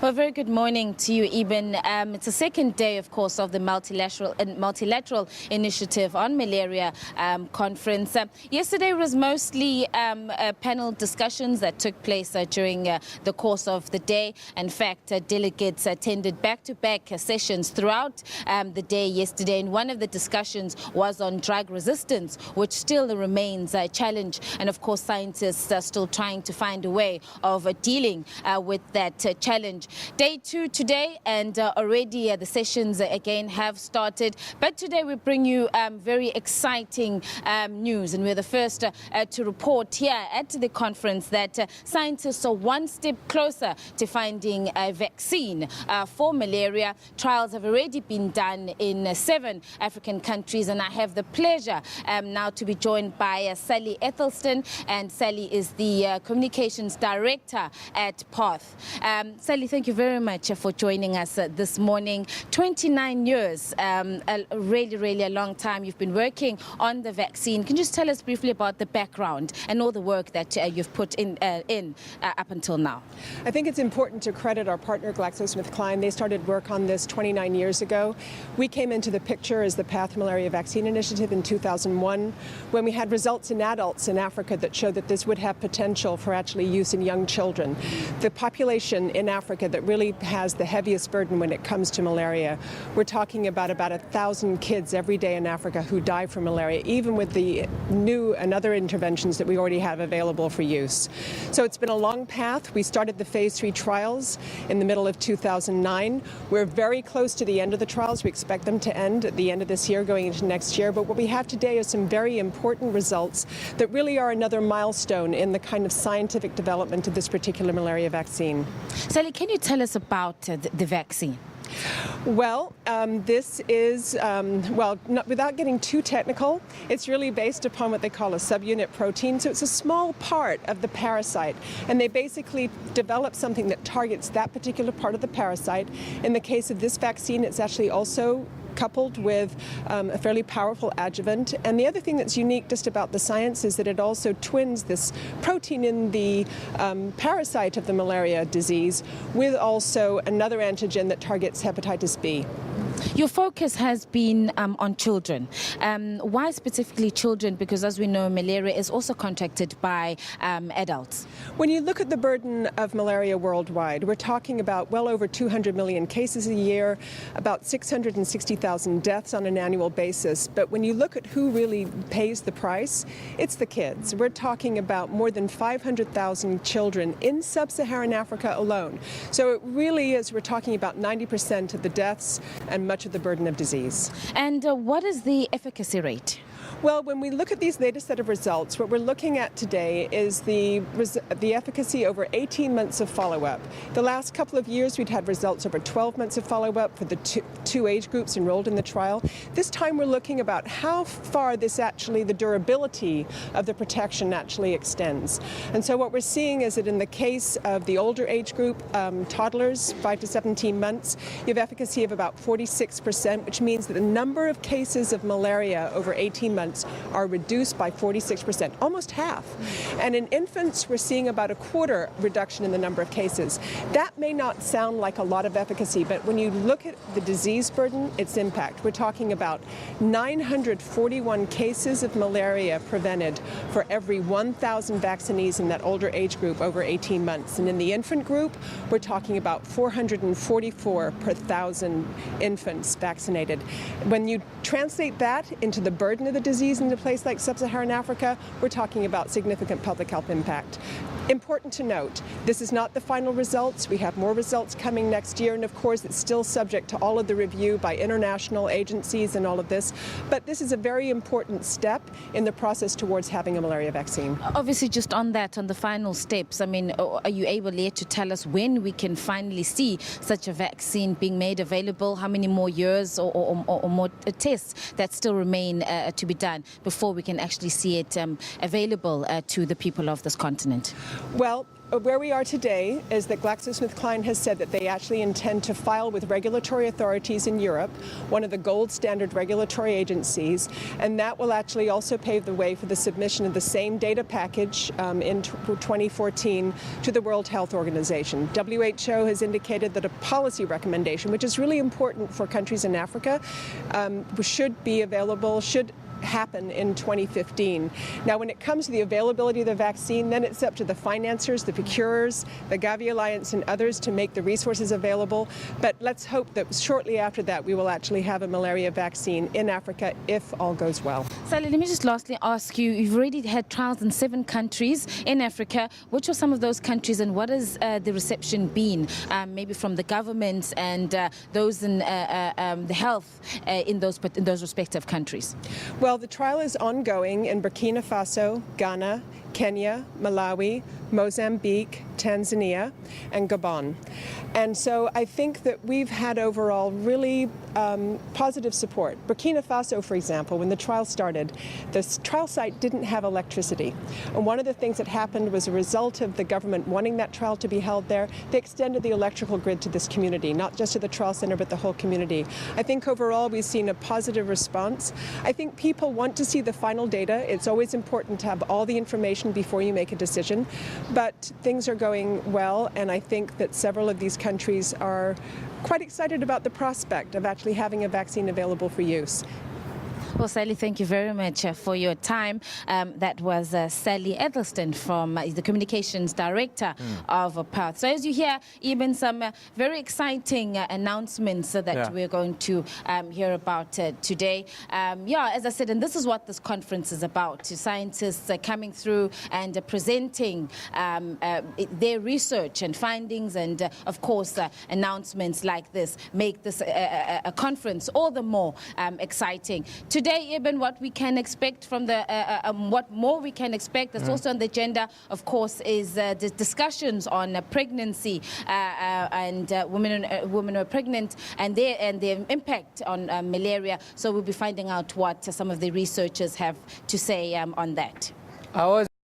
Well, very good morning to you, Eben. It's the second day, of course, of the Multilateral Initiative on Malaria Conference. Yesterday was mostly panel discussions that took place during the course of the day. In fact, delegates attended back-to-back sessions throughout the day yesterday. And one of the discussions was on drug resistance, which still remains a challenge. And of course, scientists are still trying to find a way of dealing with that challenge. Day two today, and already the sessions again have started. But today we bring you very exciting news, and we're the first to report here at the conference that scientists are one step closer to finding a vaccine for malaria. Trials have already been done in 7 African countries, and I have the pleasure now to be joined by Sally Ethelston, and Sally is the Communications Director at PATH. Sally, thank you very much for joining us this morning. 29 years, really a long time. You've been working on the vaccine. Can you just tell us briefly about the background and all the work that you've put in up until now? I think it's important to credit our partner GlaxoSmithKline. They started work on this 29 years ago. We came into the picture as the PATH Malaria Vaccine Initiative in 2001 when we had results in adults in Africa that showed that this would have potential for actually use in young children. The population in Africa that really has the heaviest burden when it comes to malaria, we're talking about 1,000 kids every day in Africa who die from malaria, even with the new and other interventions that we already have available for use. So it's been a long path. We started the phase 3 trials in the middle of 2009. We're very close to the end of the trials. We expect them to end at the end of this year, going into next year. But what we have today is some very important results that really are another milestone in the kind of scientific development of this particular malaria vaccine. Sally, can you tell us about the vaccine? Well, this is, without getting too technical, it's really based upon what they call a subunit protein. So it's a small part of the parasite, and they basically develop something that targets that particular part of the parasite. In the case of this vaccine, it's actually also coupled with a fairly powerful adjuvant. And the other thing that's unique just about the science is that it also twins this protein in the parasite of the malaria disease with also another antigen that targets hepatitis B. Your focus has been on children. Why specifically children? Because as we know, malaria is also contracted by adults. When you look at the burden of malaria worldwide, we're talking about well over 200 million cases a year, about 660,000 deaths on an annual basis. But when you look at who really pays the price, it's the kids. We're talking about more than 500,000 children in sub-Saharan Africa alone. So it really is, we're talking about 90% of the deaths and much of the burden of disease. And what is the efficacy rate? Well, when we look at these latest set of results, what we're looking at today is the efficacy over 18 months of follow-up. The last couple of years, we'd had results over 12 months of follow-up for the two age groups enrolled in the trial. This time, we're looking about how far the durability of the protection actually extends. And so what we're seeing is that in the case of the older age group, toddlers, 5 to 17 months, you have efficacy of about 46%, which means that the number of cases of malaria over 18 months are reduced by 46%, almost half. And in infants, we're seeing about a quarter reduction in the number of cases. That may not sound like a lot of efficacy, but when you look at the disease burden, its impact, we're talking about 941 cases of malaria prevented for every 1,000 vaccinees in that older age group over 18 months. And in the infant group, we're talking about 444 per 1,000 infants vaccinated. When you translate that into the burden of the disease in a place like sub-Saharan Africa, we're talking about significant public health impact. Important to note, this is not the final results. We have more results coming next year, and of course it's still subject to all of the review by international agencies and all of this, but this is a very important step in the process towards having a malaria vaccine. Obviously, just on that, on the final steps, I mean, are you able yet to tell us when we can finally see such a vaccine being made available? How many more years or more tests that still remain to be done before we can actually see it available to the people of this continent? Well, where we are today is that GlaxoSmithKline has said that they actually intend to file with regulatory authorities in Europe, one of the gold standard regulatory agencies, and that will actually also pave the way for the submission of the same data package in 2014 to the World Health Organization. WHO has indicated that a policy recommendation, which is really important for countries in Africa, should be available, should happen in 2015. Now, when it comes to the availability of the vaccine, then it's up to the financiers, the procurers, the Gavi Alliance and others to make the resources available. But let's hope that shortly after that we will actually have a malaria vaccine in Africa if all goes well. Sally, let me just lastly ask you, you've already had trials in 7 countries in Africa. Which are some of those countries and what has the reception been, maybe from the governments and those in the health in those respective countries? Well, the trial is ongoing in Burkina Faso, Ghana, Kenya, Malawi, Mozambique, Tanzania, and Gabon. And so I think that we've had overall really positive support. Burkina Faso, for example, when the trial started, this trial site didn't have electricity. And one of the things that happened was a result of the government wanting that trial to be held there, they extended the electrical grid to this community, not just to the trial center, but the whole community. I think overall we've seen a positive response. I think people want to see the final data. It's always important to have all the information before you make a decision, but things are going well, and I think that several of these countries are quite excited about the prospect of actually having a vaccine available for use. Well, Sally, thank you very much for your time. That was Sally Ethelston from the Communications Director of Perth. So as you hear, even some very exciting announcements that we're going to hear about today. As I said, and this is what this conference is about. Scientists coming through and presenting their research and findings and, of course, announcements like this make this a conference all the more exciting. Today, Eben, what we can expect from the, what more we can expect that's also on the agenda, of course, is the discussions on pregnancy and women who are pregnant and their impact on malaria. So we'll be finding out what some of the researchers have to say on that.